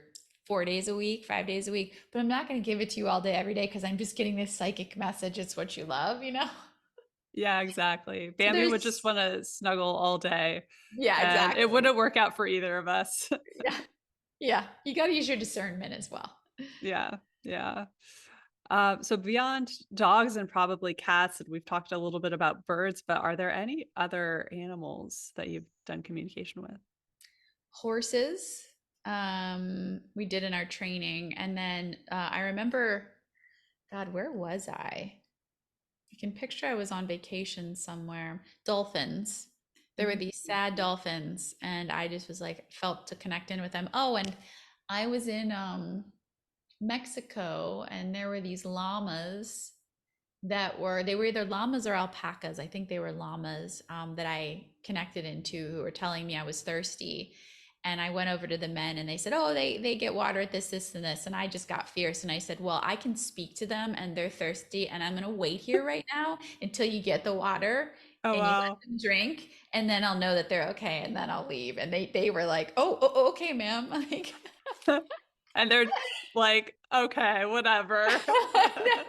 Speaker 1: 4 days a week, 5 days a week, but I'm not going to give it to you all day every day because I'm just getting this psychic message it's what you love.
Speaker 2: Yeah, exactly.
Speaker 1: So
Speaker 2: Bambi would just
Speaker 1: there's,
Speaker 2: want to snuggle all day,
Speaker 1: yeah,
Speaker 2: and it
Speaker 1: exactly.
Speaker 2: wouldn't work out for either of us.
Speaker 1: Yeah. Yeah. You got to use your discernment as well.
Speaker 2: Yeah. Yeah. So beyond dogs and probably cats, and we've talked a little bit about birds, but are there any other animals that you've done communication with?
Speaker 1: Horses, we did in our training. And then I remember, God, where was I can picture I was on vacation somewhere. Dolphins. There were
Speaker 2: Mhm.
Speaker 1: these sad dolphins, and I just was like, felt to connect in with them. Oh, and I was in Mexico, and there were these llamas they were either llamas or alpacas. I think they were llamas, that I connected into, who were telling me I was thirsty. And I went over to the men and they said, oh, they get water at this and this. And I just got fierce and I said, well, I can speak to them and they're thirsty and I'm going to wait here right now until you get the water
Speaker 2: Oh,
Speaker 1: and you let
Speaker 2: wow.
Speaker 1: them drink, and then I'll know that they're okay and then I'll leave. And they were like, oh, okay, ma'am. Like,
Speaker 2: And they're like, okay, whatever.
Speaker 1: no,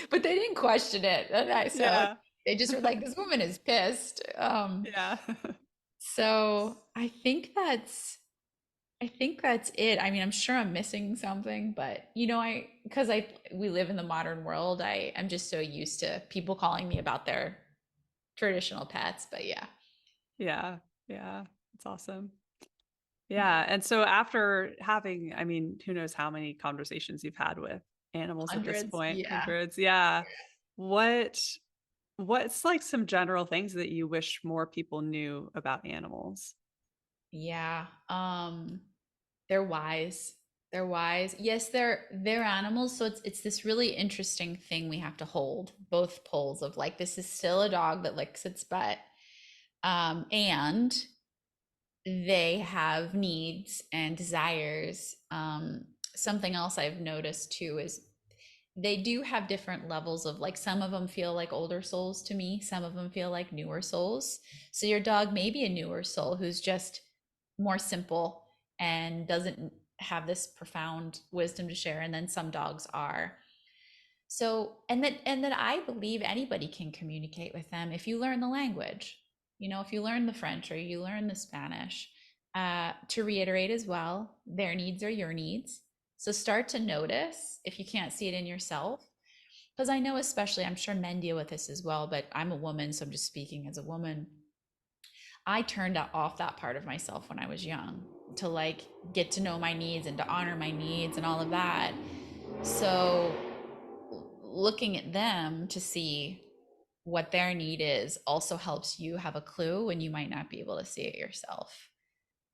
Speaker 1: but they didn't question it. So
Speaker 2: Yeah.
Speaker 1: they just were like, this woman is pissed.
Speaker 2: Yeah.
Speaker 1: So I think that's it. I mean, I'm sure I'm missing something, but because we live in the modern world, I'm just so used to people calling me about their traditional pets. But yeah,
Speaker 2: Yeah. Yeah. It's awesome. Yeah. And so after having, I mean, who knows how many conversations you've had with animals at this
Speaker 1: hundreds.
Speaker 2: point,
Speaker 1: Yeah,
Speaker 2: hundreds. Yeah. What what's like some general things that you wish more people knew about animals?
Speaker 1: yeah. They're wise. They're wise. Yes, they're animals, so it's this really interesting thing we have to hold both poles of, like, this is still a dog that licks its butt. And they have needs and desires. Something else I've noticed too is they do have different levels of, like, some of them feel like older souls to me, some of them feel like newer souls. So your dog may be a newer soul who's just more simple and doesn't have this profound wisdom to share, and then some dogs are. So, and that I believe anybody can communicate with them if you learn the language. If you learn the French or you learn the Spanish. To reiterate as well, their needs are your needs. So start to notice if you can't see it in yourself. Because I know, especially, I'm sure men deal with this as well, but I'm a woman, so I'm just speaking as a woman. I turned off that part of myself when I was young to, like, get to know my needs and to honor my needs and all of that. So looking at them to see what their need is also helps you have a clue when you might not be able to see it yourself.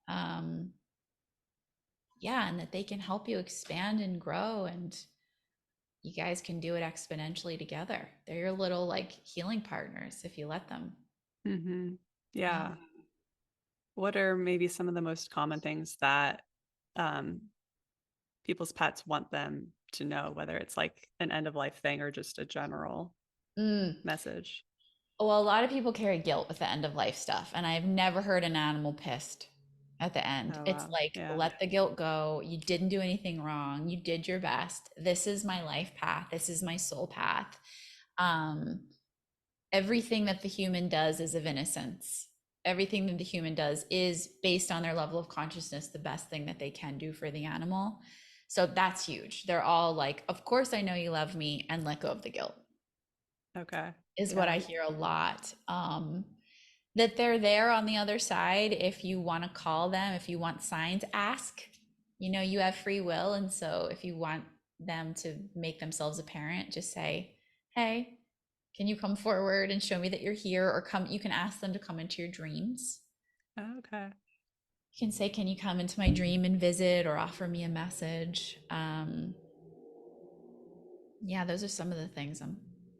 Speaker 1: Um, yeah, and that they can help you expand and grow, and you guys can do it exponentially together. They're your little, like, healing partners if you let them.
Speaker 2: Hmm.
Speaker 1: Yeah.
Speaker 2: Yeah. What are maybe some of the most common things that um, people's pets want them to know, whether it's like an end of life thing or just a general
Speaker 1: Mm.
Speaker 2: message.
Speaker 1: Well, a lot of people carry guilt with the end of life stuff, and I've never heard an animal pissed at the end.
Speaker 2: Oh,
Speaker 1: It's
Speaker 2: wow.
Speaker 1: like,
Speaker 2: Yeah.
Speaker 1: let the guilt go. You didn't do anything wrong. You did your best. This is my life path. This is my soul path. Um, Everything that the human does is of innocence. Everything that the human does is based on their level of consciousness, the best thing that they can do for the animal. So that's huge. They're all like, of course, I know you love me, and let go of the guilt,
Speaker 2: Okay.
Speaker 1: is what I
Speaker 2: Yeah.
Speaker 1: hear a lot. That they're there on the other side. If you want to call them, if you want signs, ask. You know, you have free will. And so if you want them to make themselves apparent, just say, hey, can you come forward and show me that you're here? Or come, you can ask them to come into your dreams.
Speaker 2: Okay.
Speaker 1: You can say, can you come into my dream and visit or offer me a message? Yeah, those are some of the things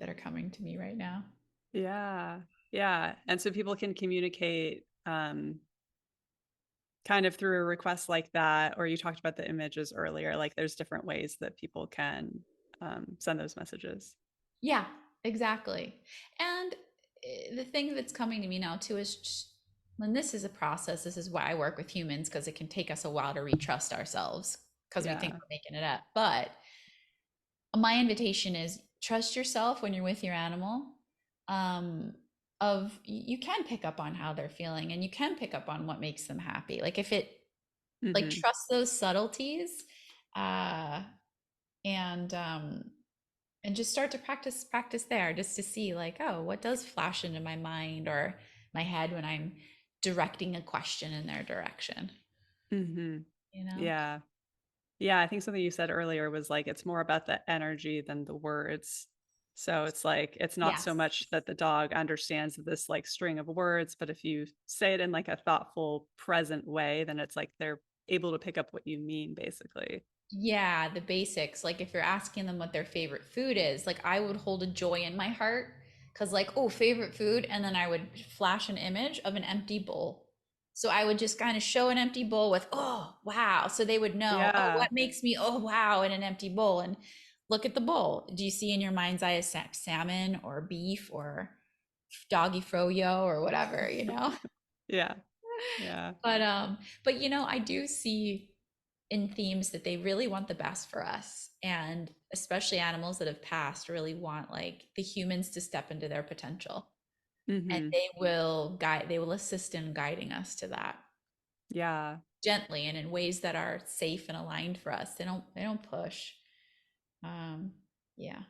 Speaker 1: that are coming to me right now.
Speaker 2: Yeah. Yeah. And so people can communicate kind of through a request like that, or you talked about the images earlier, like there's different ways that people can send those messages.
Speaker 1: Yeah, exactly. And the thing that's coming to me now too is just, when this is a process, this is why I work with humans, because it can take us a while to retrust ourselves because we think
Speaker 2: Yeah.
Speaker 1: we're making it up. But my invitation is trust yourself when you're with your animal. Um, of you can pick up on how they're feeling and you can pick up on what makes them happy. Like if it like
Speaker 2: Hmm.
Speaker 1: trust those subtleties, uh, and um, and just start to practice there, just to see like, oh, what does flash into my mind or my head when I'm directing a question in their direction,
Speaker 2: Hmm.
Speaker 1: you know?
Speaker 2: Yeah. Yeah. I think something you said earlier was like it's more about the energy than the words. So it's like it's not so
Speaker 1: Yes.
Speaker 2: much that the dog understands this like string of words, but if you say it in like a thoughtful, present way, then it's like they're able to pick up what you mean, basically.
Speaker 1: Yeah, the basics. Like if you're asking them what their favorite food is, like I would hold a joy in my heart because, like, oh, favorite food. And then I would flash an image of an empty bowl. So I would just kind of show an empty bowl with, oh, wow. So they would know, oh,
Speaker 2: Yeah.
Speaker 1: what makes me, oh, wow, in an empty bowl. And look at the bowl. Do you see in your mind's eye a salmon or beef or doggy froyo or whatever, you know?
Speaker 2: Yeah. Yeah.
Speaker 1: But I do see in themes that they really want the best for us, and especially animals that have passed really want like the humans to step into their potential, and
Speaker 2: Hmm.
Speaker 1: they will assist in guiding us to that
Speaker 2: Yeah.
Speaker 1: gently and in ways that are safe and aligned for us. They don't push. um yeah.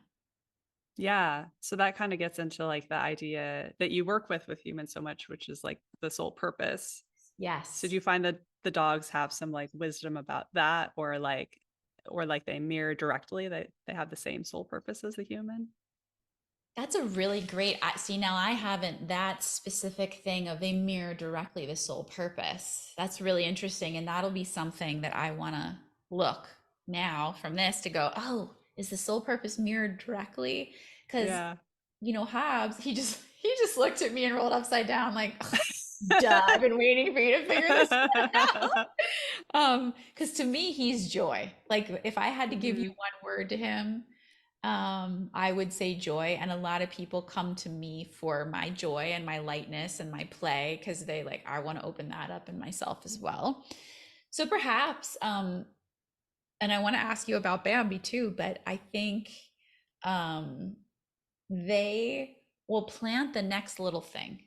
Speaker 2: Yeah. So that kind of gets into like the idea that you work with humans so much, which is like the sole purpose. So do
Speaker 1: Yes.
Speaker 2: you find that the dogs have some like wisdom about that, or like they mirror directly that they have the same sole purpose as the human?
Speaker 1: That's a really great. See, now I haven't that specific thing of they mirror directly the sole purpose. That's really interesting, and that'll be something that I want to look now from this to go. Oh, is the sole purpose mirrored directly? Because
Speaker 2: Yeah.
Speaker 1: Hobbes, he just looked at me and rolled upside down like, duh. I've been waiting for you to figure this one out. Because to me, he's joy. Like if I had to give you
Speaker 2: Hmm.
Speaker 1: one word to him, I would say joy. And a lot of people come to me for my joy and my lightness and my play because they like, I want to open that up in myself as well. So perhaps, and I want to ask you about Bambi too, but I think um, they will plant the next little thing.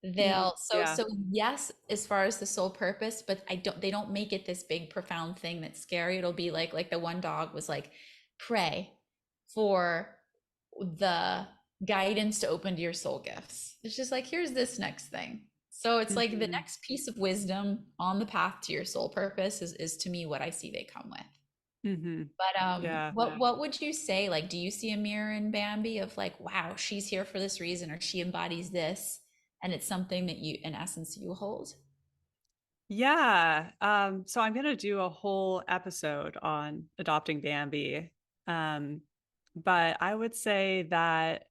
Speaker 2: Hmm.
Speaker 1: They'll
Speaker 2: Yeah.
Speaker 1: so yes, as far as the sole purpose, but they don't make it this big profound thing that's scary. It'll be like the one dog was like, pray for the guidance to open to your soul gifts. It's just like, here's this next thing. So it's like the
Speaker 2: Hmm.
Speaker 1: next piece of wisdom on the path to your soul purpose is to me what I see they come with.
Speaker 2: Hmm.
Speaker 1: But
Speaker 2: Yeah.
Speaker 1: what would you say? Like, do you see a mirror in Bambi of like, wow, she's here for this reason, or she embodies this, and it's something that you, in essence, you hold?
Speaker 2: Yeah. So I'm gonna do a whole episode on adopting Bambi. Um, but I would say that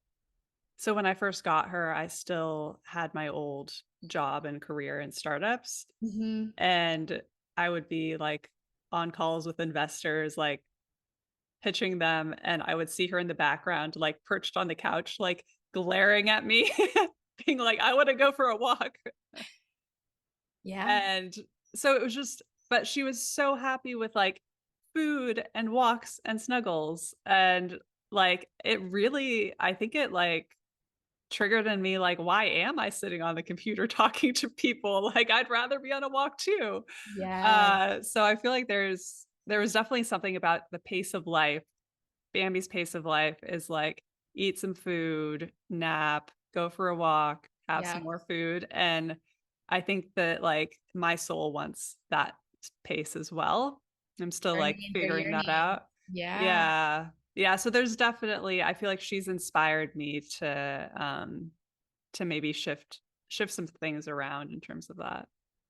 Speaker 2: so when I first got her, I still had my old job and career in startups.
Speaker 1: Hmm.
Speaker 2: And I would be like on calls with investors, like pitching them, and I would see her in the background, like perched on the couch, like glaring at me, being like, I want to go for a walk.
Speaker 1: Yeah.
Speaker 2: And so it was just, but she was so happy with like food and walks and snuggles. And like, it really, I think it like triggered in me, like, why am I sitting on the computer talking to people? Like, I'd rather be on a walk too.
Speaker 1: Yes.
Speaker 2: So I feel like there was definitely something about the pace of life. Bambi's pace of life is like eat some food, nap, go for a walk, have some
Speaker 1: Yeah.
Speaker 2: more food. And I think that like my soul wants that pace as well. I'm still
Speaker 1: Her
Speaker 2: like
Speaker 1: needs are
Speaker 2: figuring
Speaker 1: your
Speaker 2: that
Speaker 1: needs.
Speaker 2: out.
Speaker 1: Yeah.
Speaker 2: Yeah. Yeah. So there's definitely, I feel like she's inspired me to maybe shift some things around in terms of that.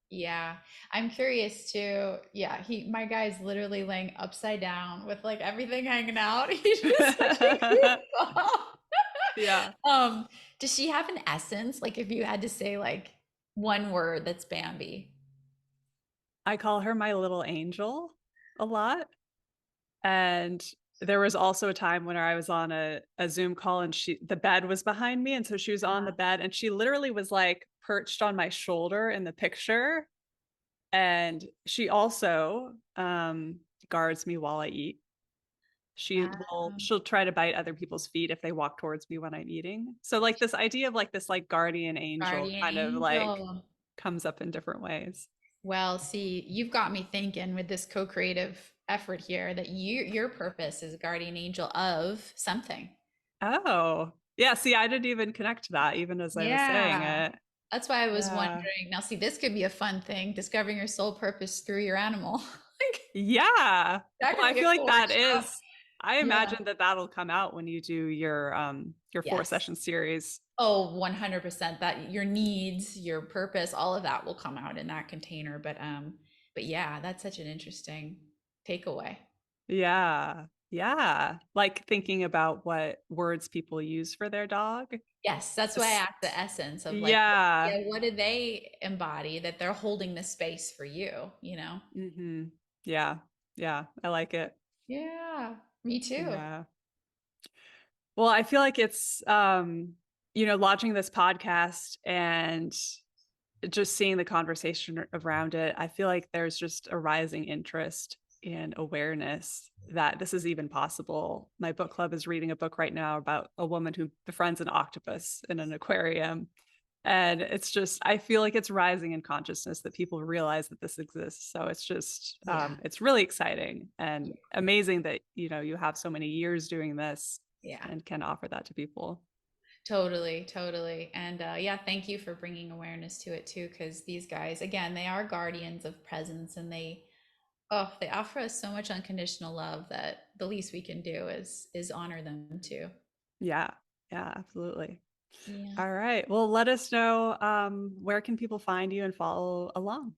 Speaker 1: Yeah. I'm curious too. Yeah, my guy's literally laying upside down with like everything hanging out. He's just such a cute dog.
Speaker 2: Yeah.
Speaker 1: Um, does she have an essence? Like if you had to say like one word that's Bambi.
Speaker 2: I call her my little angel a lot. And there was also a time when I was on a Zoom call and the bed was behind me. And so she was on the bed and she literally was like perched on my shoulder in the picture. And she also guards me while I eat. She'll try to bite other people's feet if they walk towards me when I'm eating. So like this idea of like this like guardian angel
Speaker 1: Guardian
Speaker 2: kind of like
Speaker 1: angel.
Speaker 2: comes up in different ways.
Speaker 1: Well, see, you've got me thinking with this co-creative effort here that your purpose is a guardian angel of something.
Speaker 2: Oh, yeah. See, I didn't even connect to that even as I was saying
Speaker 1: Yeah.
Speaker 2: it.
Speaker 1: That's why I was
Speaker 2: Yeah.
Speaker 1: wondering. Now, see, this could be a fun thing, discovering your soul purpose through your animal. Like
Speaker 2: Yeah.
Speaker 1: that
Speaker 2: Well,
Speaker 1: could
Speaker 2: I
Speaker 1: be a
Speaker 2: feel like
Speaker 1: cool
Speaker 2: that
Speaker 1: workshop.
Speaker 2: is, I
Speaker 1: Yeah.
Speaker 2: imagine that that'll come out when you do your four
Speaker 1: Yes.
Speaker 2: session series.
Speaker 1: Oh, 100% that your needs, your purpose, all of that will come out in that container. But yeah, that's such an interesting takeaway.
Speaker 2: Yeah. Yeah. Like thinking about what words people use for their dog.
Speaker 1: Yes, that's why I
Speaker 2: Just,
Speaker 1: asked the essence of like,
Speaker 2: yeah.
Speaker 1: yeah, what do they embody that they're holding the space for you, you know?
Speaker 2: Hmm. Yeah. Yeah. I like it.
Speaker 1: Yeah, me too.
Speaker 2: Yeah. Well, I feel like it's launching this podcast and just seeing the conversation around it, I feel like there's just a rising interest and awareness that this is even possible. My book club is reading a book right now about a woman who befriends an octopus in an aquarium. And it's just, I feel like it's rising in consciousness that people realize that this exists. So it's just,
Speaker 1: Yeah,
Speaker 2: it's really exciting and amazing that, you have so many years doing this
Speaker 1: yeah,
Speaker 2: and can offer that to people.
Speaker 1: totally, totally. And yeah, thank you for bringing awareness to it too, because these guys, again, they are guardians of presence and they offer us so much unconditional love that the least we can do is honor them too.
Speaker 2: Yeah. Yeah, absolutely.
Speaker 1: Yeah.
Speaker 2: All right. Well, let us know where can people find you and follow along.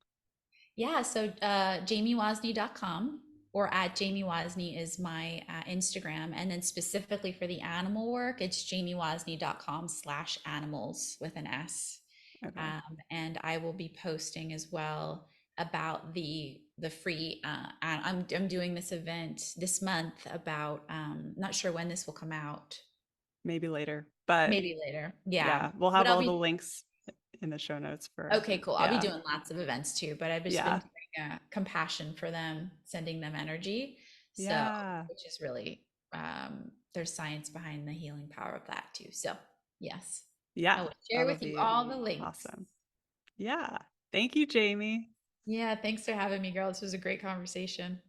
Speaker 1: Yeah, so jamiewozny.com or at Jamie Wozny is my Instagram. And then specifically for the animal work, it's jamiewozny.com/animals with an S.
Speaker 2: Okay.
Speaker 1: And I will be posting as well about the free I'm doing this event this month about not sure when this will come out.
Speaker 2: Maybe later. But
Speaker 1: Maybe later. Yeah.
Speaker 2: yeah, we'll
Speaker 1: But
Speaker 2: have
Speaker 1: I'll
Speaker 2: all the
Speaker 1: be
Speaker 2: links in the show notes for,
Speaker 1: okay, cool. I'll be
Speaker 2: yeah.
Speaker 1: doing lots of events too, but I've just been
Speaker 2: Yeah.
Speaker 1: doing compassion for them, sending them energy. So,
Speaker 2: Yeah.
Speaker 1: which is really, there's science behind the healing power of that too. So, yes, I
Speaker 2: Yeah.
Speaker 1: will share
Speaker 2: That'll
Speaker 1: with you
Speaker 2: be
Speaker 1: all the links.
Speaker 2: awesome. Yeah. Thank you, Jamie.
Speaker 1: Yeah, thanks for having me, girl. This was a great conversation.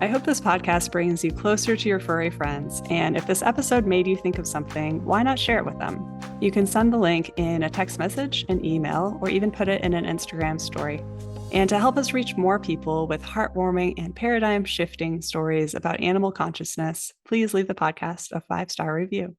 Speaker 2: I hope this podcast brings you closer to your furry friends. And if this episode made you think of something, why not share it with them? You can send the link in a text message, an email, or even put it in an Instagram story. And to help us reach more people with heartwarming and paradigm shifting stories about animal consciousness, please leave the podcast a 5-star review.